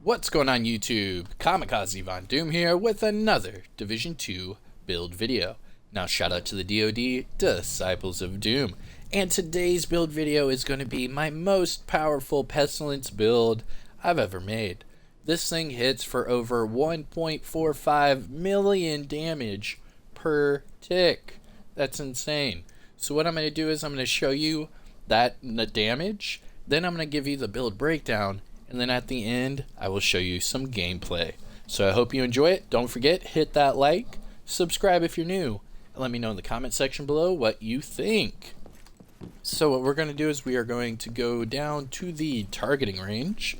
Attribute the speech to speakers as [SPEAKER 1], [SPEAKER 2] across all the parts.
[SPEAKER 1] What's going on YouTube? Kamikazevondoom here with another Division 2 build video. Now shout out to the DoD, Disciples of Doom. And today's build video is going to be my most powerful Pestilence build I've ever made. This thing hits for over 1.45 million damage per tick. That's insane. So what I'm going to do is I'm going to show you the damage, then I'm going to give you the build breakdown, and then at the end, I will show you some gameplay. So I hope you enjoy it. Don't forget, hit that like, subscribe if you're new, and let me know in the comment section below what you think. So what we're going to do is we are going to go down to the targeting range.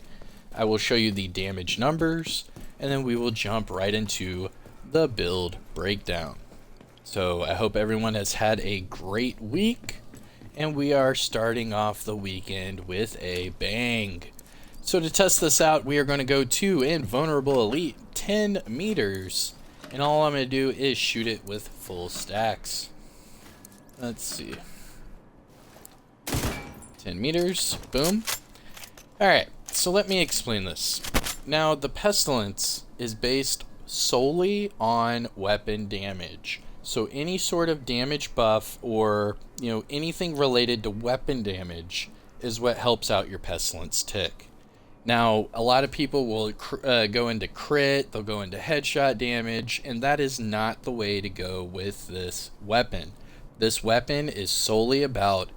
[SPEAKER 1] I will show you the damage numbers, and then we will jump right into the build breakdown. So I hope everyone has had a great week, and we are starting off the weekend with a bang. So to test this out, we are going to go to Invulnerable Elite 10 meters. And all I'm going to do is shoot it with full stacks. Let's see. 10 meters. Boom. Alright, so let me explain this. Now, the Pestilence is based solely on weapon damage. So any sort of damage buff or, anything related to weapon damage is what helps out your Pestilence tick. Now, a lot of people will go into crit, they'll go into headshot damage, and that is not the way to go with this weapon. This weapon is solely about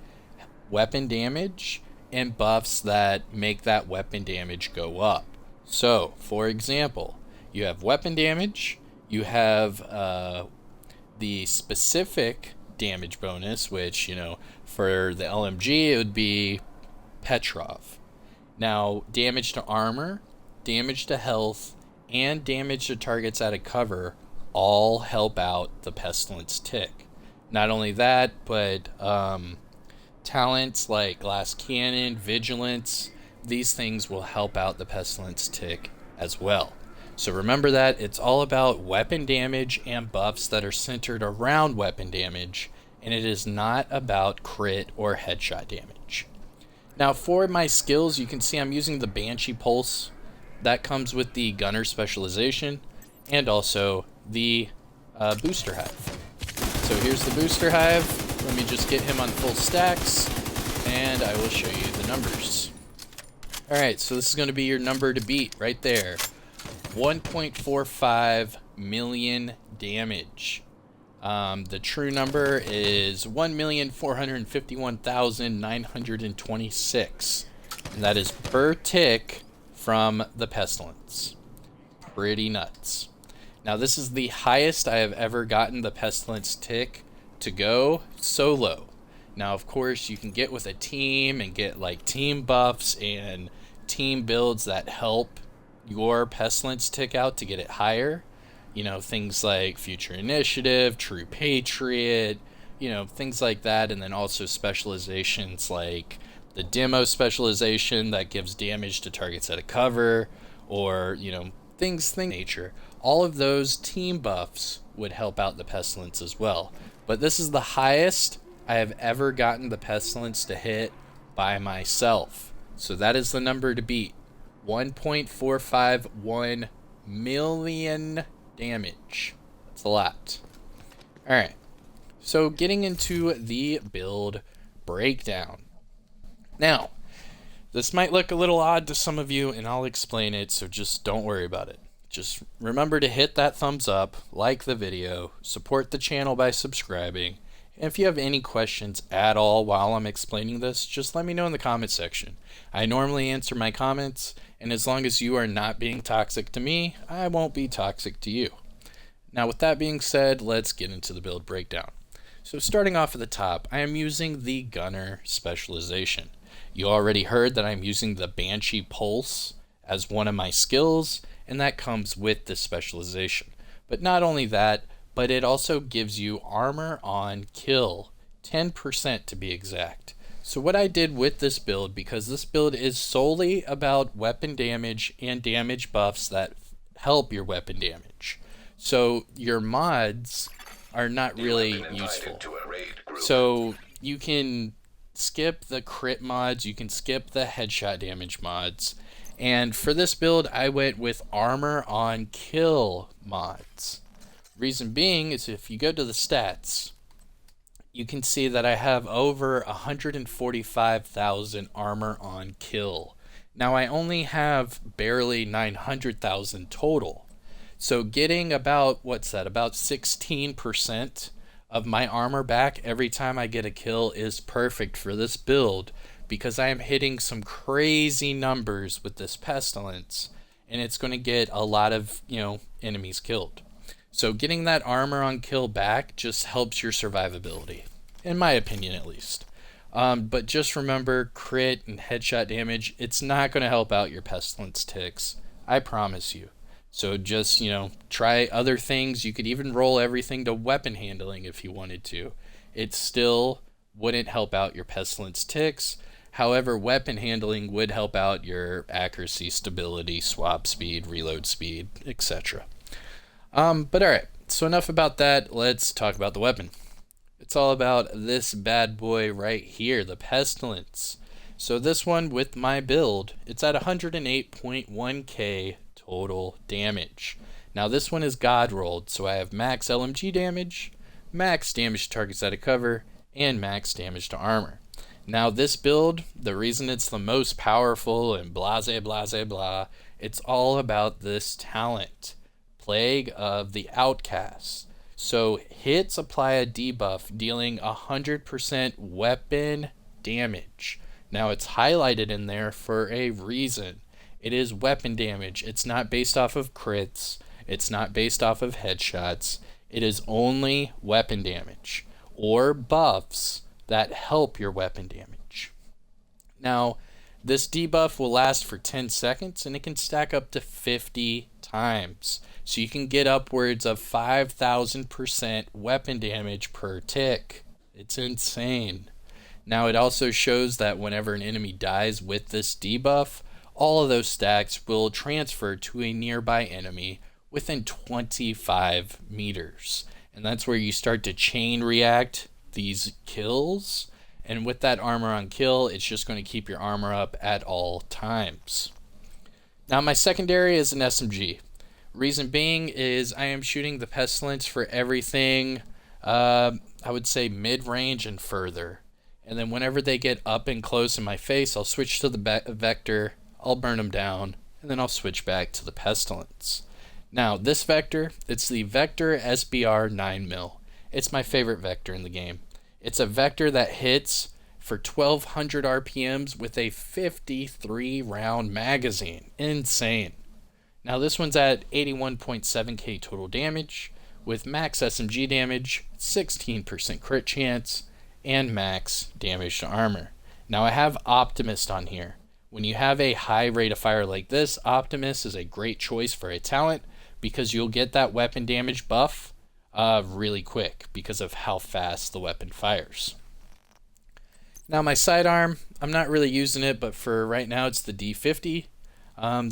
[SPEAKER 1] weapon damage and buffs that make that weapon damage go up. So, for example, you have weapon damage, you have the specific damage bonus, which, for the LMG, it would be Petrov. Now, damage to armor, damage to health, and damage to targets out of cover all help out the Pestilence tick. Not only that, but talents like Glass Cannon, Vigilance, these things will help out the Pestilence tick as well. So remember that it's all about weapon damage and buffs that are centered around weapon damage, and it is not about crit or headshot damage. Now for my skills, you can see I'm using the Banshee Pulse. That comes with the Gunner specialization and also the Booster Hive. So here's the Booster Hive. Let me just get him on full stacks and I will show you the numbers. Alright, so this is going to be your number to beat right there. 1.45 million damage. The true number is 1,451,926, and that is per tick from the Pestilence. Pretty nuts. Now this is the highest I have ever gotten the Pestilence tick to go solo. Now of course you can get with a team and get like team buffs and team builds that help your Pestilence tick out to get it higher. Things like Future Initiative, True Patriot, things like that. And then also specializations like the Demo specialization that gives damage to targets out of cover, or, things nature. All of those team buffs would help out the Pestilence as well. But this is the highest I have ever gotten the Pestilence to hit by myself. So that is the number to beat. 1.451 million damage. That's a lot. Alright, so getting into the build breakdown. Now, this might look a little odd to some of you, and I'll explain it, so just don't worry about it. Just remember to hit that thumbs up, like the video, support the channel by subscribing, and if you have any questions at all while I'm explaining this, just let me know in the comment section. I normally answer my comments, and as long as you are not being toxic to me, I won't be toxic to you. Now with that being said, let's get into the build breakdown. So starting off at the top, I am using the Gunner specialization. You already heard that I'm using the Banshee Pulse as one of my skills, and that comes with this specialization. But not only that, but it also gives you armor on kill, 10% to be exact. So what I did with this build, because this build is solely about weapon damage and damage buffs that help your weapon damage. So your mods are not really useful. So you can skip the crit mods, you can skip the headshot damage mods, And for this build, I went with armor on kill mods. Reason being is if you go to the stats, you can see that I have over 145,000 armor on kill. Now I only have barely 900,000 total. So getting about, what's that, about 16% of my armor back every time I get a kill is perfect for this build, because I am hitting some crazy numbers with this pestilence, and it's going to get a lot of, enemies killed. So getting that armor on kill back just helps your survivability, in my opinion at least. But just remember, crit and headshot damage, it's not going to help out your pestilence ticks. I promise you. So just, try other things. You could even roll everything to weapon handling if you wanted to. It still wouldn't help out your pestilence ticks. However, weapon handling would help out your accuracy, stability, swap speed, reload speed, etc. But alright, so enough about that. Let's talk about the weapon. It's all about this bad boy right here, the Pestilence. So this one with my build, it's at 108.1k total damage. Now this one is God rolled, so I have max LMG damage, max damage to targets out of cover, and max damage to armor. Now this build, the reason it's the most powerful and blah, it's all about this talent, Plague of the Outcast. So hits apply a debuff dealing 100% weapon damage. Now it's highlighted in there for a reason. It is weapon damage. It's not based off of crits. It's not based off of headshots. It is only weapon damage or buffs that help your weapon damage. Now, this debuff will last for 10 seconds and it can stack up to 50 times. So you can get upwards of 5,000% weapon damage per tick. It's insane. Now it also shows that whenever an enemy dies with this debuff, all of those stacks will transfer to a nearby enemy within 25 meters. And that's where you start to chain react these kills. And with that armor on kill, it's just going to keep your armor up at all times. Now my secondary is an SMG. Reason being is I am shooting the Pestilence for everything, I would say mid-range and further. And then whenever they get up and close in my face, I'll switch to the Vector, I'll burn them down, and then I'll switch back to the Pestilence. Now this Vector, it's the Vector SBR 9mm. It's my favorite Vector in the game. It's a Vector that hits for 1200 RPMs with a 53 round magazine. Insane. Now this one's at 81.7k total damage with max SMG damage, 16% crit chance, and max damage to armor. Now I have Optimist on here. When you have a high rate of fire like this, Optimist is a great choice for a talent because you'll get that weapon damage buff really quick because of how fast the weapon fires. Now my sidearm, I'm not really using it, but for right now it's the D50.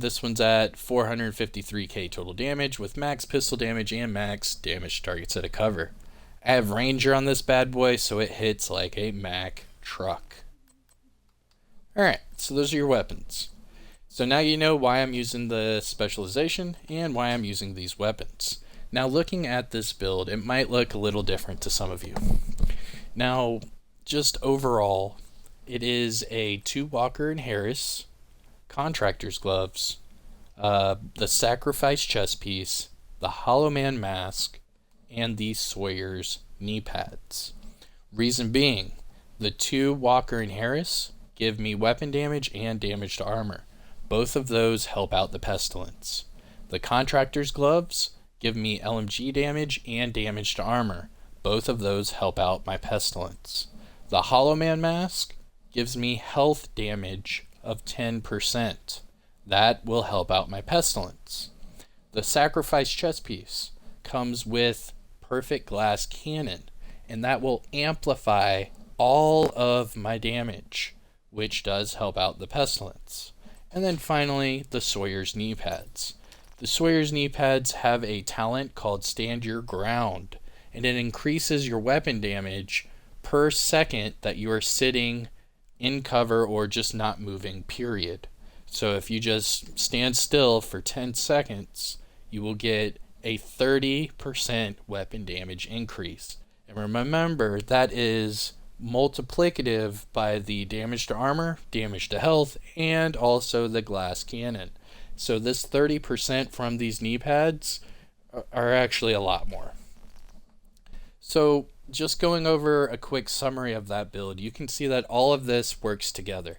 [SPEAKER 1] This one's at 453k total damage with max pistol damage and max damage targets at a cover. I have Ranger on this bad boy, so it hits like a Mack truck. Alright, so those are your weapons. So now you know why I'm using the specialization and why I'm using these weapons. Now looking at this build, it might look a little different to some of you. Now, just overall, it is a 2 Walker and Harris, Contractor's Gloves, the Sacrifice chest piece, the Hollow Man mask, and the Sawyer's knee pads. Reason being, the 2 Walker and Harris give me weapon damage and damage to armor. Both of those help out the Pestilence. The Contractor's Gloves give me LMG damage and damage to armor. Both of those help out my Pestilence. The Hollow Man mask gives me health damage of 10%. That will help out my Pestilence. The Sacrifice chest piece comes with Perfect Glass Cannon, and that will amplify all of my damage, which does help out the Pestilence. And then finally, the Sawyer's knee pads. The Sawyer's knee pads have a talent called Stand Your Ground, and it increases your weapon damage per second that you are sitting in cover or just not moving, period. So if you just stand still for 10 seconds, you will get a 30% weapon damage increase. And remember, that is multiplicative by the damage to armor, damage to health, and also the glass cannon. So this 30% from these knee pads are actually a lot more. So just going over a quick summary of that build, you can see that all of this works together.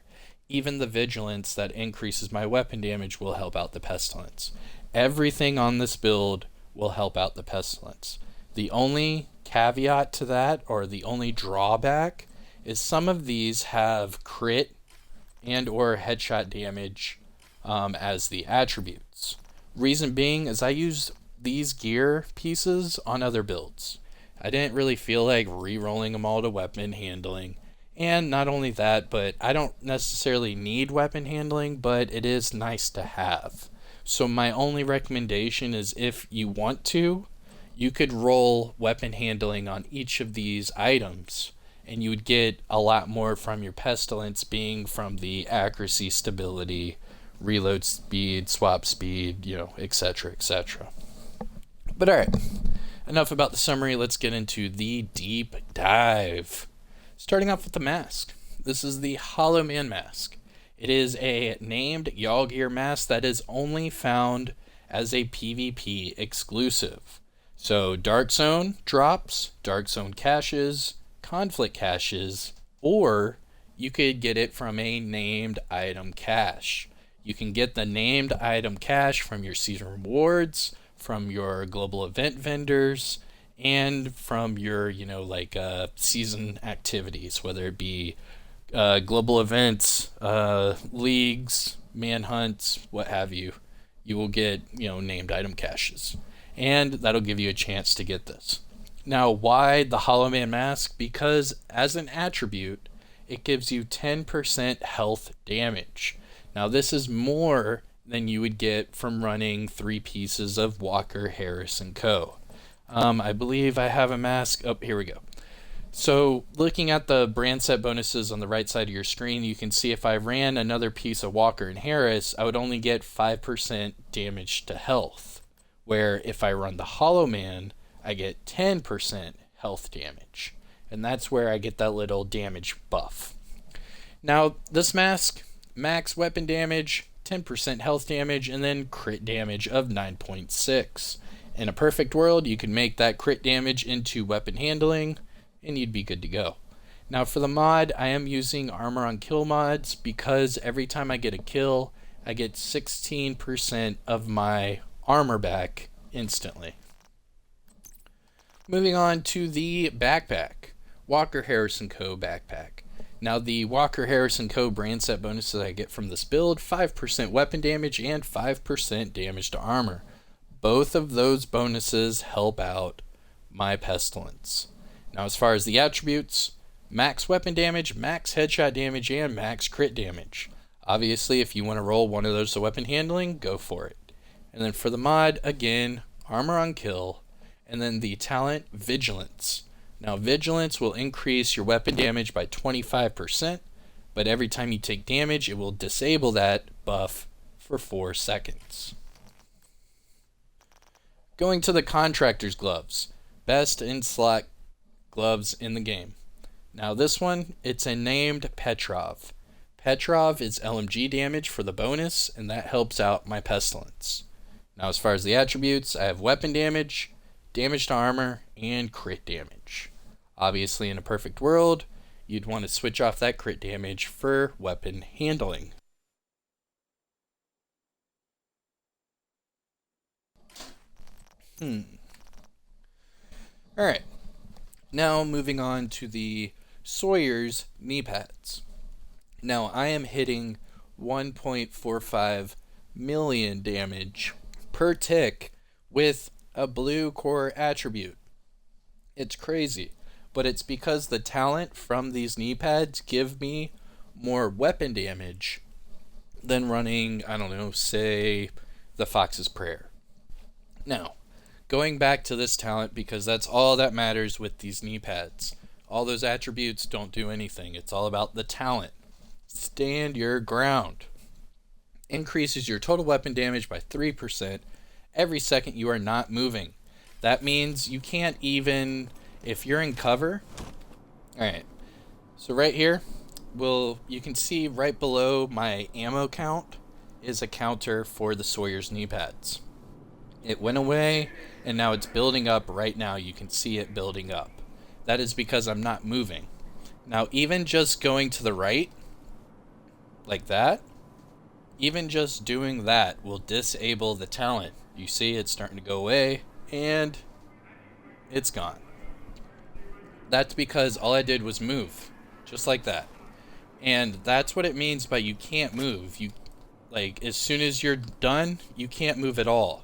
[SPEAKER 1] Even the vigilance that increases my weapon damage will help out the pestilence. Everything on this build will help out the pestilence. The only caveat to that, or the only drawback, is some of these have crit and or headshot damage as the attributes. Reason being is I use these gear pieces on other builds. I didn't really feel like re-rolling them all to weapon handling. And not only that, but I don't necessarily need weapon handling, but it is nice to have. So my only recommendation is, if you want to, you could roll weapon handling on each of these items, and you would get a lot more from your pestilence, being from the accuracy, stability, reload speed, swap speed, etc., etc. But alright, enough about the summary. Let's get into the deep dive. Starting off with the mask. This is the Hollow Man mask. It is a named Y'all Gear mask that is only found as a PvP exclusive. So Dark Zone drops, Dark Zone caches, Conflict caches, or you could get it from a named item cache. You can get the named item cache from your season rewards, from your global event vendors, and from your, season activities, whether it be global events, leagues, manhunts, what have you. You will get, named item caches. And that'll give you a chance to get this. Now, why the Hollow Man mask? Because as an attribute, it gives you 10% health damage. Now, this is more than you would get from running 3 pieces of Walker, Harris, and Co. I believe I have a mask. Oh, here we go. So looking at the brand set bonuses on the right side of your screen, you can see if I ran another piece of Walker and Harris, I would only get 5% damage to health. Where if I run the Hollow Man, I get 10% health damage. And that's where I get that little damage buff. Now, this mask, max weapon damage, 10% health damage, and then crit damage of 9.6. In a perfect world, you could make that crit damage into weapon handling, and you'd be good to go. Now for the mod, I am using armor on kill mods, because every time I get a kill, I get 16% of my armor back instantly. Moving on to the backpack. Walker Harris & Co. backpack. Now the Walker Harris & Co. brand set bonuses I get from this build, 5% weapon damage and 5% damage to armor. Both of those bonuses help out my pestilence. Now as far as the attributes, max weapon damage, max headshot damage, and max crit damage. Obviously, if you want to roll one of those to weapon handling, go for it. And then for the mod, again, armor on kill, and then the talent vigilance. Now vigilance will increase your weapon damage by 25%, but every time you take damage, it will disable that buff for 4 seconds. Going to the contractor's gloves. Best in slot gloves in the game. Now this one, it's a named Petrov. Petrov is LMG damage for the bonus, and that helps out my pestilence. Now as far as the attributes, I have weapon damage, damage to armor, and crit damage. Obviously in a perfect world, you'd want to switch off that crit damage for weapon handling. Alright, now moving on to the Sawyer's knee pads. Now I am hitting 1.45 million damage per tick with a blue core attribute. It's crazy, but it's because the talent from these knee pads give me more weapon damage than running, say the Fox's Prayer. Now, going back to this talent, because that's all that matters with these knee pads. All those attributes don't do anything. It's all about the talent. Stand your ground. increases your total weapon damage by 3% every second you are not moving. That means you can't even, if you're in cover. Alright, so right here, you can see right below my ammo count is a counter for the Sawyer's knee pads. It went away, and now it's building up right now. You can see it building up. That is because I'm not moving. Now, even just going to the right, like that, even just doing that will disable the talent. You see it's starting to go away, and it's gone. That's because all I did was move, just like that. And that's what it means by you can't move. You, like, as soon as you're done, you can't move at all.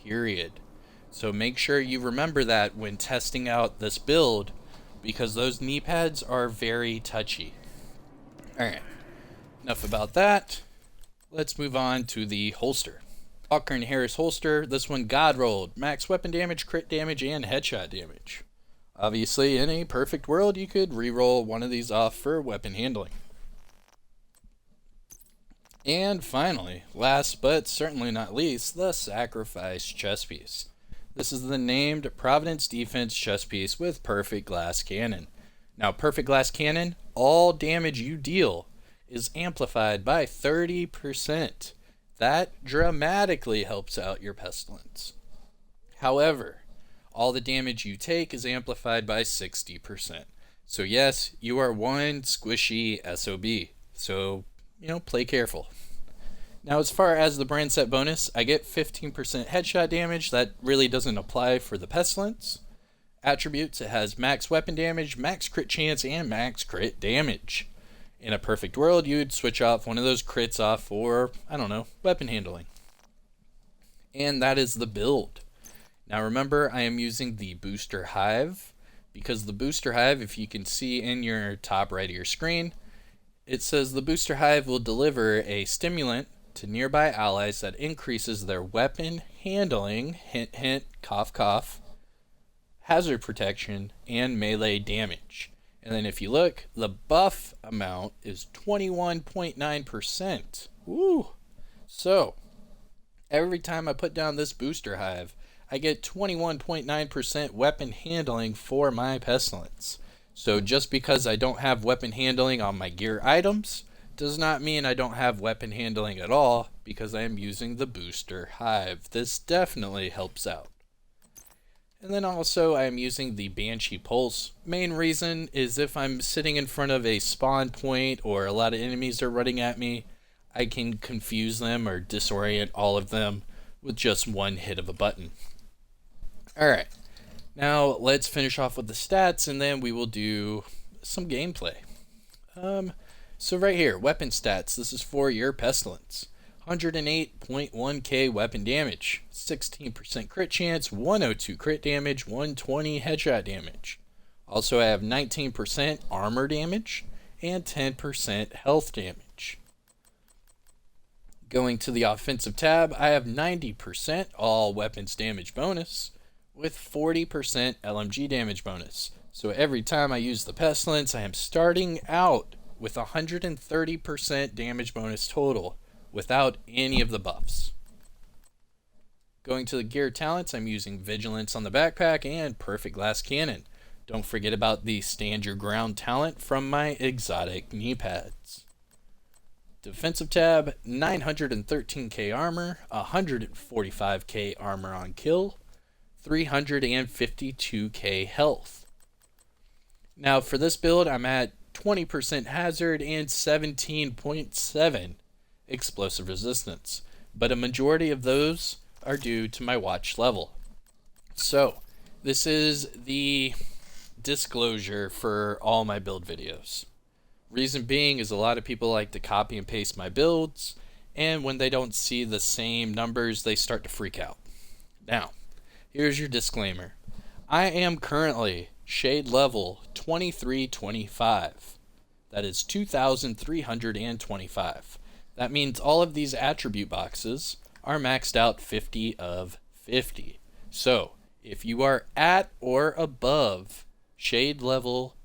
[SPEAKER 1] Period. So make sure you remember that when testing out this build, because those knee pads are very touchy. Alright, enough about that. Let's move on to the holster. Walker and Harris holster. This one God rolled. Max weapon damage, crit damage, and headshot damage. Obviously, in a perfect world, you could reroll one of these off for weapon handling. And finally, last but certainly not least, the Sacrifice chest piece. This is the named Providence Defense chest piece with Perfect Glass Cannon. Now, Perfect Glass Cannon, all damage you deal is amplified by 30%. That dramatically helps out your Pestilence. However, all the damage you take is amplified by 60%. So yes, you are one squishy SOB. So, play careful. Now, as far as the brand set bonus, I get 15% headshot damage. That really doesn't apply for the Pestilence. Attributes, it has max weapon damage, max crit chance, and max crit damage. In a perfect world, you'd switch off one of those crits off for, weapon handling. And that is the build. Now remember, I am using the Booster Hive, because the Booster Hive, if you can see in your top right of your screen, it says the Booster Hive will deliver a stimulant to nearby allies that increases their weapon handling, hint hint, cough cough, hazard protection, and melee damage. And then if you look, the buff amount is 21.9%. Woo! So, every time I put down this Booster Hive, I get 21.9% weapon handling for my Pestilence. So just because I don't have weapon handling on my gear items, does not mean I don't have weapon handling at all, because I am using the Booster Hive. This definitely helps out. And then also I am using the Banshee Pulse. Main reason is if I'm sitting in front of a spawn point or a lot of enemies are running at me, I can confuse them or disorient all of them with just one hit of a button. Alright, now let's finish off with the stats and then we will do some gameplay. So right here, weapon stats, this is for your Pestilence. 108.1k weapon damage, 16% crit chance, 102 crit damage, 120 headshot damage. Also I have 19% armor damage and 10% health damage. Going to the offensive tab, I have 90% all weapons damage bonus with 40% LMG damage bonus. So every time I use the Pestilence, I am starting out with 130% damage bonus total, without any of the buffs. Going to the gear talents, I'm using Vigilance on the backpack and Perfect Glass Cannon. Don't forget about the Stand Your Ground talent from my exotic knee pads. Defensive tab, 913k armor, 145k armor on kill, 352k health. Now for this build, I'm at 20% hazard and 17.7 explosive resistance, but a majority of those are due to my watch level. So this is the disclosure for all my build videos. Reason being is a lot of people like to copy and paste my builds, and when they don't see the same numbers, they start to freak out. Now, here's your disclaimer. I am currently shade level 2325. That is 2,325. That means all of these attribute boxes are maxed out 50 of 50. So, if you are at or above shade level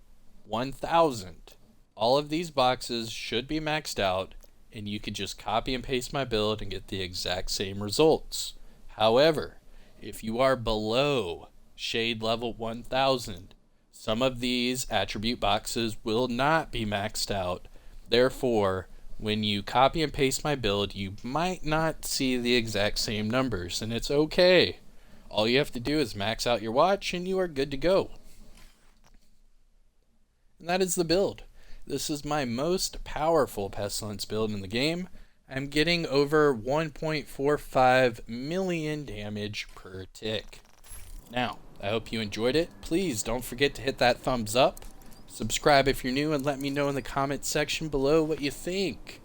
[SPEAKER 1] 1000, all of these boxes should be maxed out and you could just copy and paste my build and get the exact same results. However, if you are below shade level 1000, some of these attribute boxes will not be maxed out. Therefore, when you copy and paste my build, you might not see the exact same numbers, and it's okay. All you have to do is max out your watch and you are good to go. And that is the build. This is my most powerful Pestilence build in the game. I'm getting over 1.45 million damage per tick. Now, I hope you enjoyed it. Please don't forget to hit that thumbs up. Subscribe if you're new and let me know in the comment section below what you think.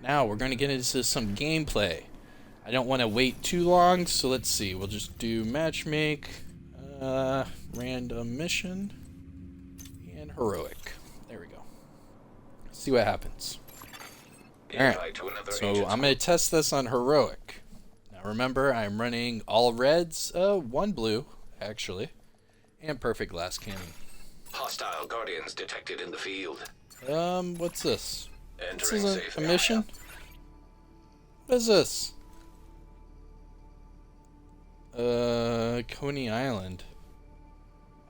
[SPEAKER 1] Now, we're going to get into some gameplay. I don't want to wait too long, so let's see. We'll just do matchmake, random mission, and heroic. There we go. See what happens. Alright, so I'm going to test this on heroic. Now remember, I'm running all reds, one blue, actually, and perfect glass cannon.
[SPEAKER 2] Hostile guardians detected in the field.
[SPEAKER 1] What's this? This
[SPEAKER 2] Entering
[SPEAKER 1] isn't
[SPEAKER 2] safe
[SPEAKER 1] a mission?
[SPEAKER 2] area.
[SPEAKER 1] What is this? Coney Island.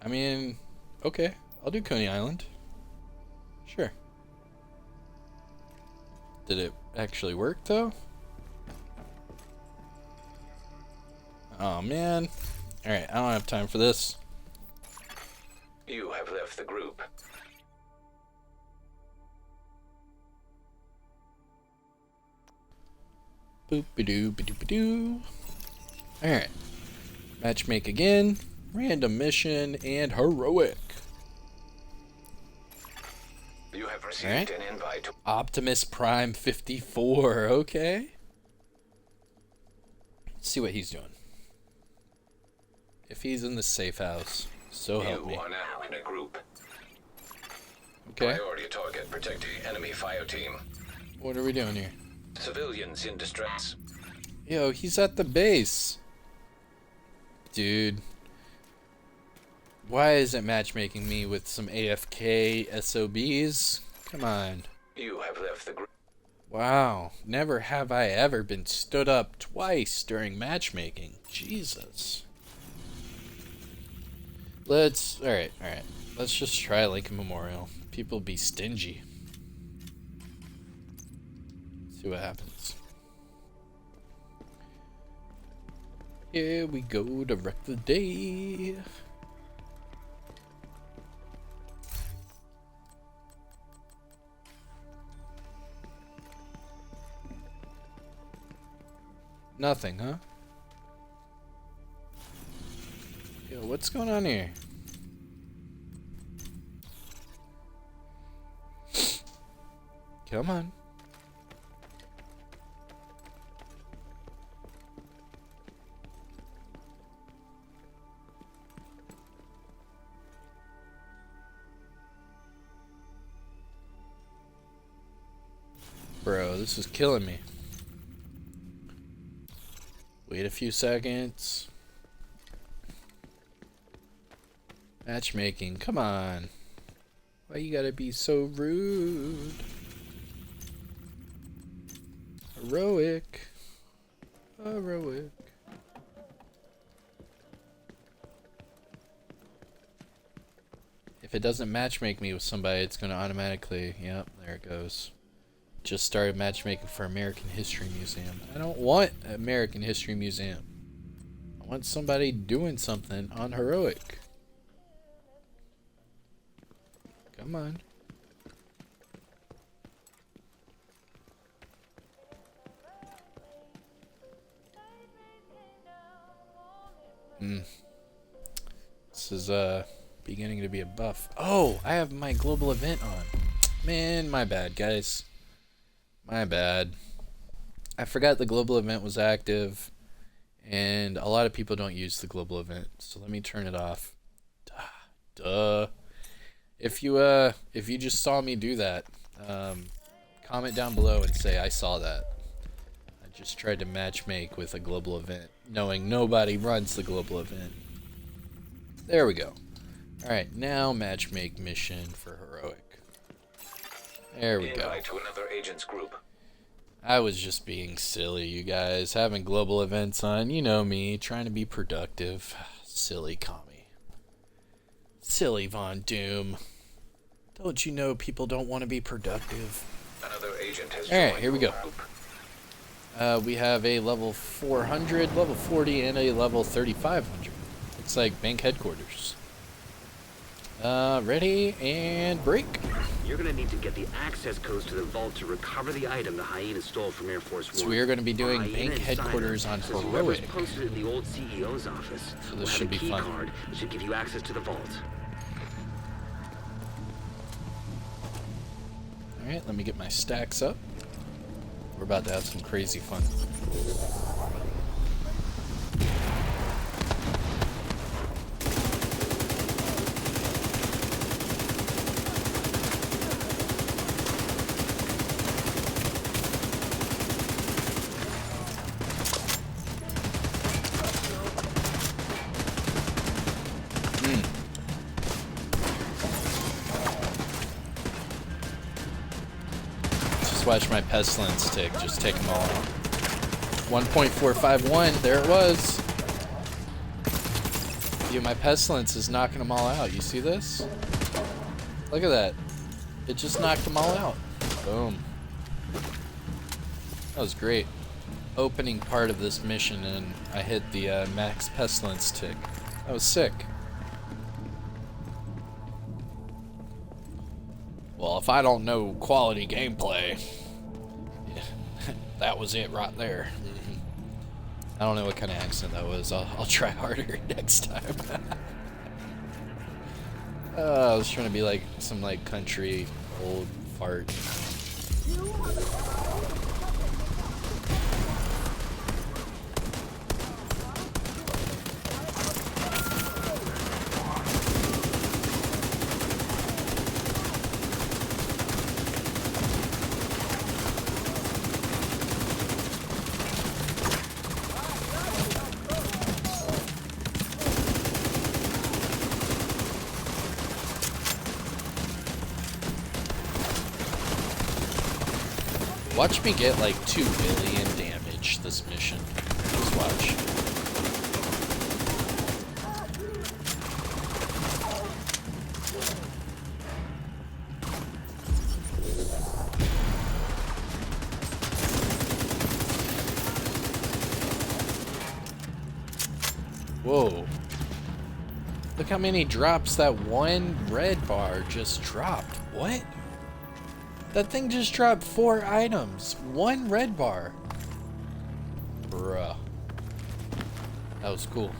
[SPEAKER 1] I mean, okay, I'll do Coney Island. Sure. Did it actually work, though? Oh, man. Alright, I don't have time for this.
[SPEAKER 2] You have left the group.
[SPEAKER 1] Boop-a-doo, ba-doo-ba-doo. Alright. Matchmake again. Random mission and heroic.
[SPEAKER 2] You have received an invite to
[SPEAKER 1] Optimus Prime 54. Okay. Let's see what he's doing. If he's in the safe house, so help me.
[SPEAKER 2] You are now in a group.
[SPEAKER 1] Okay.
[SPEAKER 2] Priority target protecting enemy fire team.
[SPEAKER 1] What are we doing here?
[SPEAKER 2] Civilians in distress.
[SPEAKER 1] Yo, he's at the base. Dude. Why is it matchmaking me with some AFK SOBs? Come on.
[SPEAKER 2] You have left the group.
[SPEAKER 1] Wow. Never have I ever been stood up twice during matchmaking. Jesus. Alright. Let's just try Lincoln Memorial. People be stingy. See what happens. Here we go to wreck the day. Nothing, huh? Yo, what's going on here? Come on. Bro, this is killing me. Wait a few seconds. Matchmaking, come on. Why you gotta be so rude? Heroic. Heroic. If it doesn't matchmake me with somebody, it's gonna automatically, yep, there it goes. Just started matchmaking for American History Museum. I don't want American History Museum. I want somebody doing something on heroic. Come on. This is beginning to be a buff. Oh, I have my global event on. Man, my bad, guys. My bad. I forgot the global event was active, and a lot of people don't use the global event, so let me turn it off. Duh. If you just saw me do that, comment down below and say I saw that. I just tried to matchmake with a global event, knowing nobody runs the global event. There we go. Alright, now matchmake mission for heroic. There we go.
[SPEAKER 2] Invite to another agent's group.
[SPEAKER 1] I was just being silly, you guys. Having global events on. You know me, trying to be productive. Silly commie. Silly Von Doom. Don't you know people don't want to be productive?
[SPEAKER 2] Another agent has
[SPEAKER 1] Alright,
[SPEAKER 2] joined
[SPEAKER 1] here we
[SPEAKER 2] your
[SPEAKER 1] go.
[SPEAKER 2] group.
[SPEAKER 1] We have a level 400, level 40, and a level 3500. Looks like bank headquarters. Ready, and break.
[SPEAKER 3] You're gonna need to get the access codes to the vault to recover the item the hyena stole from Air Force One.
[SPEAKER 1] So we are going to be doing
[SPEAKER 3] Hyena
[SPEAKER 1] bank
[SPEAKER 3] Insider
[SPEAKER 1] headquarters on
[SPEAKER 3] says whoever's
[SPEAKER 1] Heroic.
[SPEAKER 3] posted in the old CEO's office
[SPEAKER 1] So
[SPEAKER 3] will
[SPEAKER 1] this
[SPEAKER 3] have
[SPEAKER 1] should
[SPEAKER 3] a
[SPEAKER 1] be
[SPEAKER 3] key
[SPEAKER 1] fun.
[SPEAKER 3] card that should give you access to the vault.
[SPEAKER 1] Alright, let me get my stacks up. We're about to have some crazy fun. Just watch my pestilence tick. Just take them all out. 1.451. There it was. Yeah, my pestilence is knocking them all out. You see this? Look at that. It just knocked them all out. Boom. That was great. Opening part of this mission, and I hit the max pestilence tick. That was sick. Well, if I don't know quality gameplay, yeah, that was it right there. I don't know what kind of accent that was. I'll try harder next time. I was trying to be like some like country old fart. Watch me get like 2 billion damage this mission. Just watch. Whoa. Look how many drops that one red bar just dropped. What? That thing just dropped 4 items. 1 red bar. Bruh. That was cool.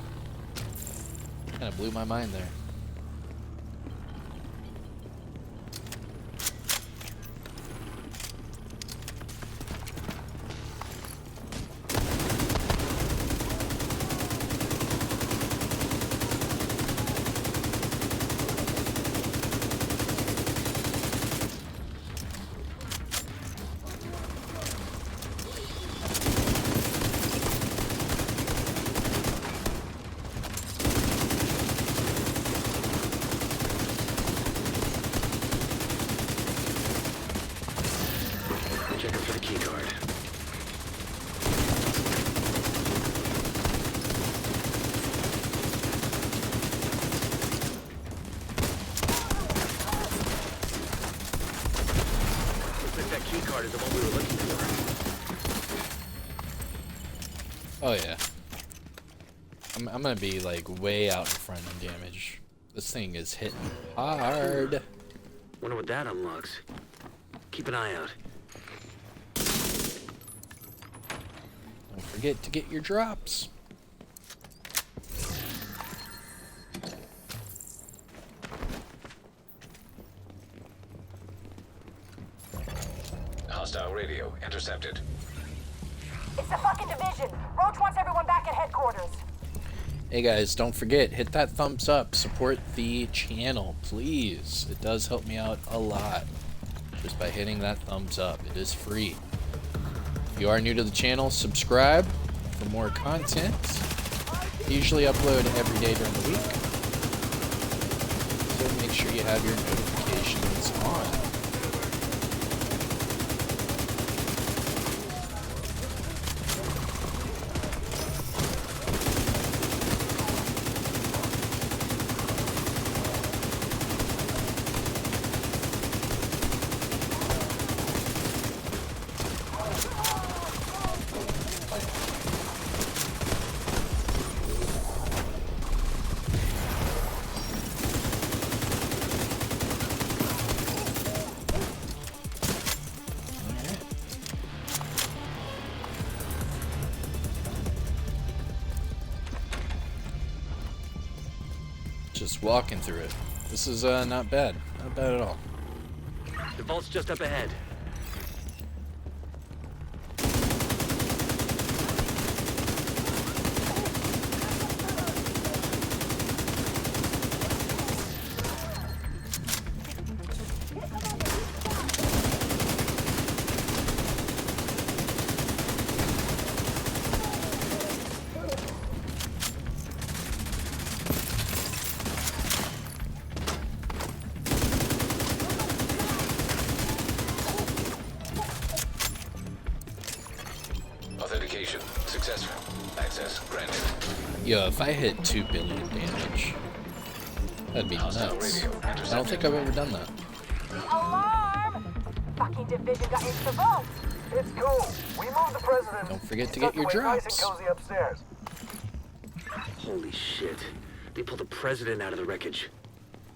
[SPEAKER 1] Kinda blew my mind there.
[SPEAKER 3] Checking for the key card. Looks like that key card is the one we were looking for.
[SPEAKER 1] Oh yeah. I'm gonna be like way out in front in damage. This thing is hitting hard.
[SPEAKER 3] Wonder what that unlocks. Keep an eye out.
[SPEAKER 1] Don't forget to get your drops.
[SPEAKER 2] Hostile radio intercepted.
[SPEAKER 4] It's the fucking division. Roach wants everyone back at headquarters.
[SPEAKER 1] Hey guys, don't forget, hit that thumbs up. Support the channel, please. It does help me out a lot. Just by hitting that thumbs up. It is free. If you are new to the channel, subscribe for more content. I usually upload every day during the week. So make sure you have your notifications on. Just walking through it. This is not bad. Not bad at all.
[SPEAKER 3] The vault's just up ahead.
[SPEAKER 2] Authentication successful. Access granted.
[SPEAKER 1] Yo, if I hit 2 billion damage, that'd be
[SPEAKER 2] Hostile
[SPEAKER 1] nuts.
[SPEAKER 2] radio
[SPEAKER 1] I don't think I've ever done that.
[SPEAKER 4] Alarm! Fucking division got into the vault.
[SPEAKER 5] It's cool. We moved the president.
[SPEAKER 1] Don't forget to get your drops.
[SPEAKER 5] Nice and cozy upstairs.
[SPEAKER 3] Holy shit. They pulled the president out of the wreckage.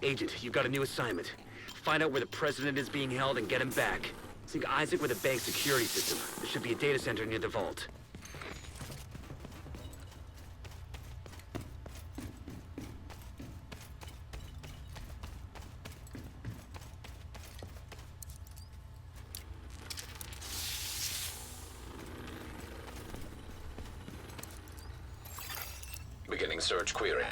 [SPEAKER 3] Agent, you've got a new assignment. Find out where the president is being held and get him back. Sync Isaac with the bank security system. There should be a data center near the vault.
[SPEAKER 2] Beginning search query.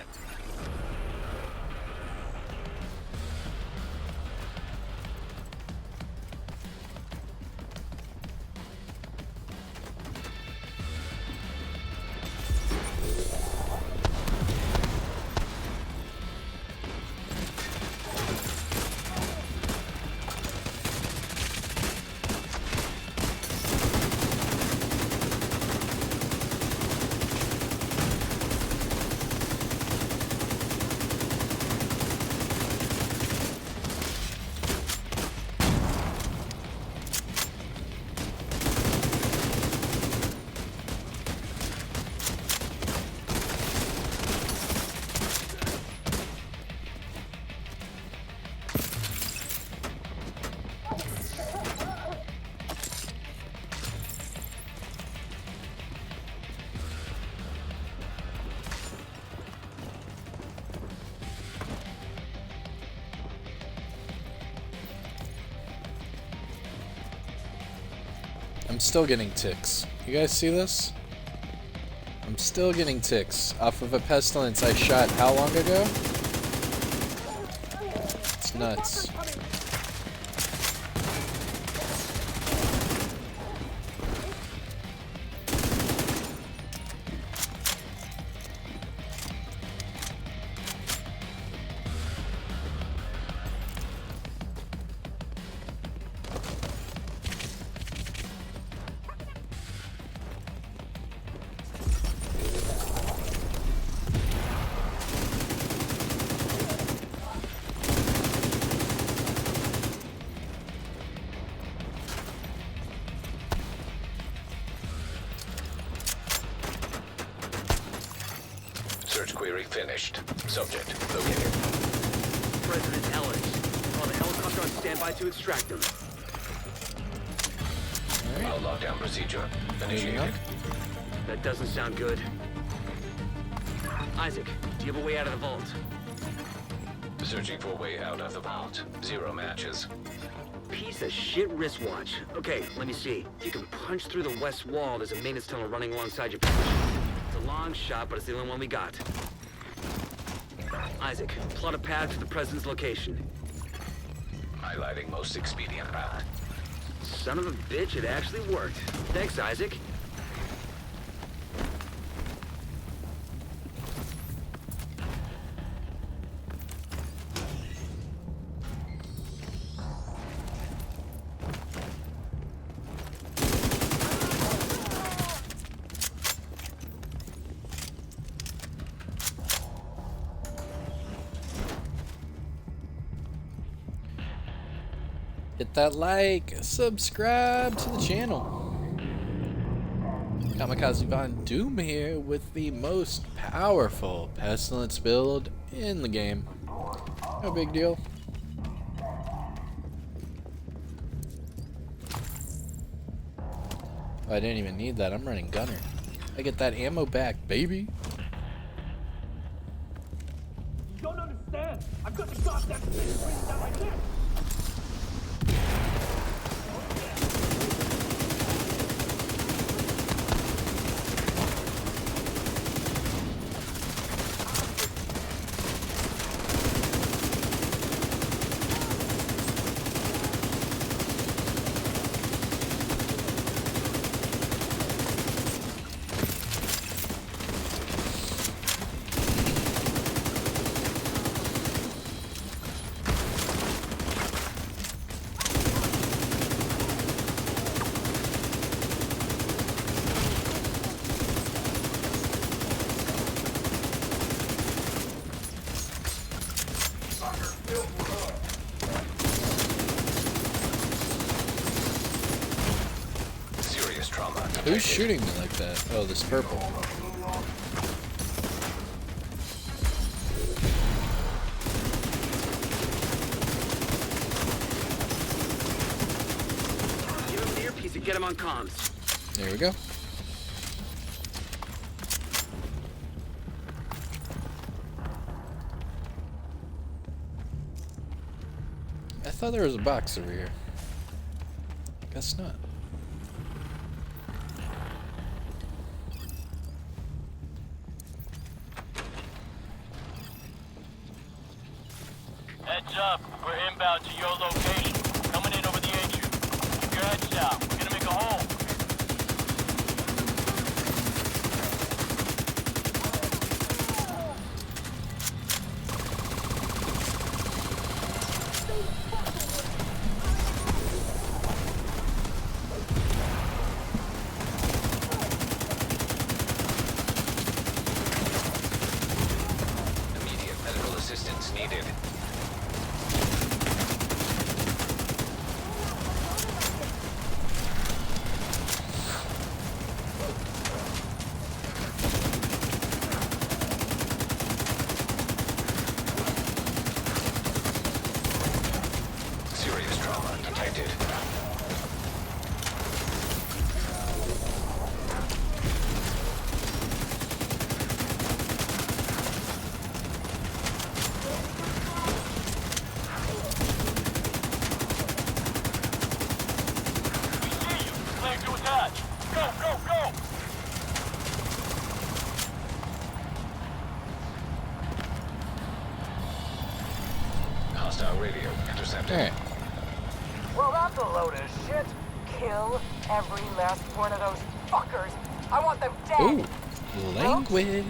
[SPEAKER 1] I'm still getting ticks. You guys see this? I'm still getting ticks off of a pestilence I shot how long ago? It's nuts.
[SPEAKER 2] Search query finished. Subject located.
[SPEAKER 3] President Ellis. Call the helicopter on standby to extract him.
[SPEAKER 2] All lockdown procedure
[SPEAKER 1] Moving
[SPEAKER 2] initiated.
[SPEAKER 1] up.
[SPEAKER 3] That doesn't sound good. Isaac, do you have a way out of the vault?
[SPEAKER 2] Searching for way out of the vault. 0 matches.
[SPEAKER 3] Piece of shit wristwatch. Okay, let me see. If you can punch through the west wall, there's a maintenance tunnel running alongside your position. It's a long shot, but it's the only one we got. Isaac, plot a path to the president's location.
[SPEAKER 2] Highlighting most expedient route.
[SPEAKER 3] Son of a bitch, it actually worked. Thanks, Isaac.
[SPEAKER 1] Hit that like, subscribe to the channel. Kamikazevondoom here with the most powerful pestilence build in the game. No big deal. Oh, I didn't even need that. I'm running gunner. I get that ammo back, baby.
[SPEAKER 5] You don't understand. I couldn't stop that thing breathing down my neck.
[SPEAKER 2] Serious trauma.
[SPEAKER 1] Who's shooting me like that? Oh, this purple.
[SPEAKER 3] Give him the earpiece and get him on comms.
[SPEAKER 1] There we go. I thought there was a box over here. Guess not.
[SPEAKER 6] Heads up, we're inbound to your location. Coming in over the atrium. Keep your heads down. We're gonna make a hole.
[SPEAKER 2] Immediate medical assistance needed. Serious trauma detected.
[SPEAKER 6] We see you. Clear to attach. Go, go, go!
[SPEAKER 2] Hostile radio intercepted.
[SPEAKER 1] Alright.
[SPEAKER 5] Well, that's a load of shit.
[SPEAKER 4] Kill every last one of those fuckers. I want them dead.
[SPEAKER 1] Ooh, language.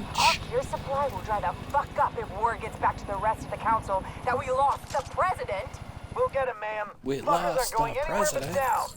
[SPEAKER 4] Your supply will dry the fuck up if word gets back to the rest of the council that we lost the president.
[SPEAKER 5] We'll get him, ma'am.
[SPEAKER 1] We
[SPEAKER 5] Fuckers
[SPEAKER 1] lost
[SPEAKER 5] are going
[SPEAKER 1] the
[SPEAKER 5] anywhere but
[SPEAKER 1] president.
[SPEAKER 5] down.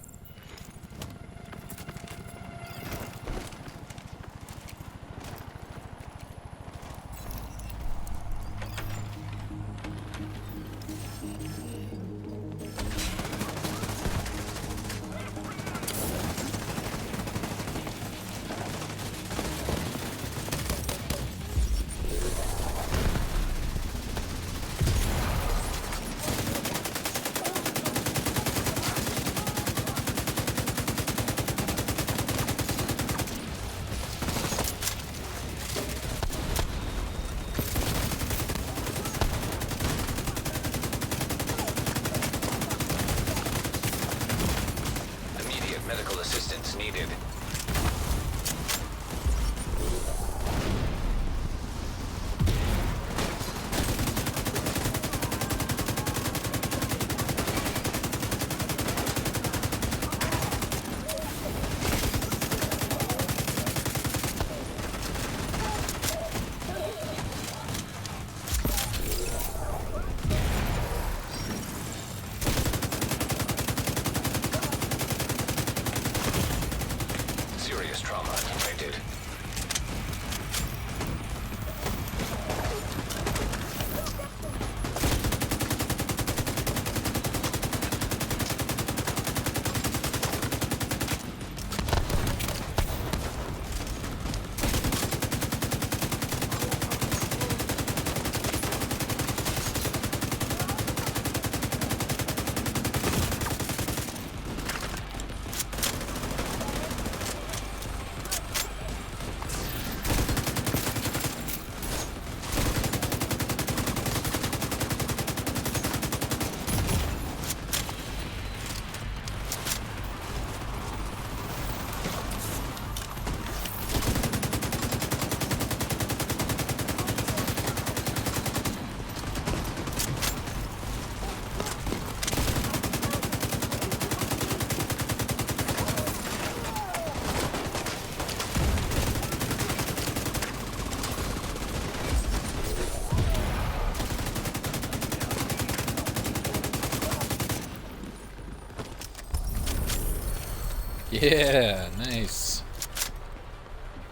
[SPEAKER 1] Yeah, nice.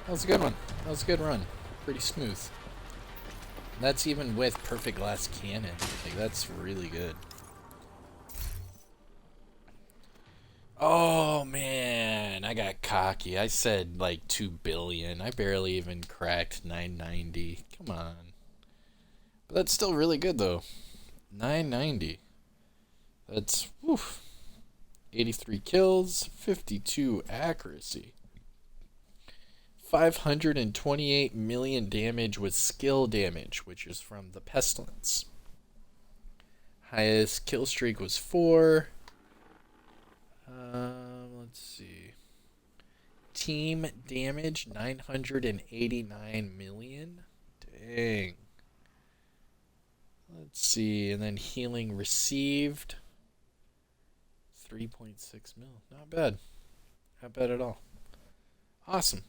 [SPEAKER 1] That was a good one. That was a good run. Pretty smooth. That's even with perfect glass cannon. Like, that's really good. Oh, man. I got cocky. I said, like, 2 billion. I barely even cracked 990. Come on. But that's still really good, though. 990. That's, woof. 83 kills, 52 accuracy. 528 million damage with skill damage, which is from the Pestilence. Highest kill streak was 4. Let's see. Team damage, 989 million. Dang. Let's see. And then healing received, 3.6 mil. Not bad. Not bad at all. Awesome.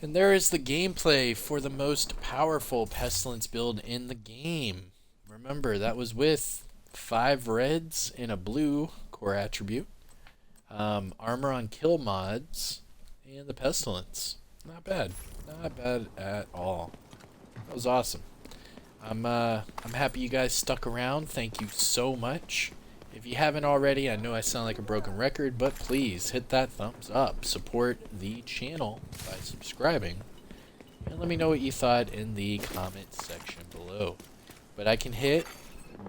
[SPEAKER 1] And there is the gameplay for the most powerful Pestilence build in the game. Remember, that was with 5 reds and a blue core attribute, armor on kill mods, and the Pestilence. Not bad. Not bad at all. That was awesome. I'm happy you guys stuck around. Thank you so much. If you haven't already, I know I sound like a broken record, but please hit that thumbs up. Support the channel by subscribing. And let me know what you thought in the comment section below. But I can hit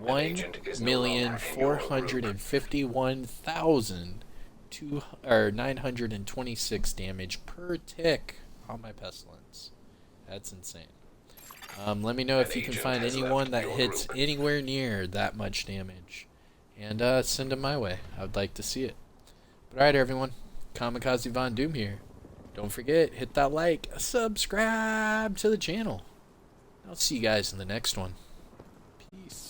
[SPEAKER 1] 1,451,926 damage per tick on my Pestilence. That's insane. Let me know if you can find anyone that hits anywhere near that much damage. And send them my way. I would like to see it. But alright, everyone. Kamikazevondoom here. Don't forget, hit that like, subscribe to the channel. I'll see you guys in the next one. Peace.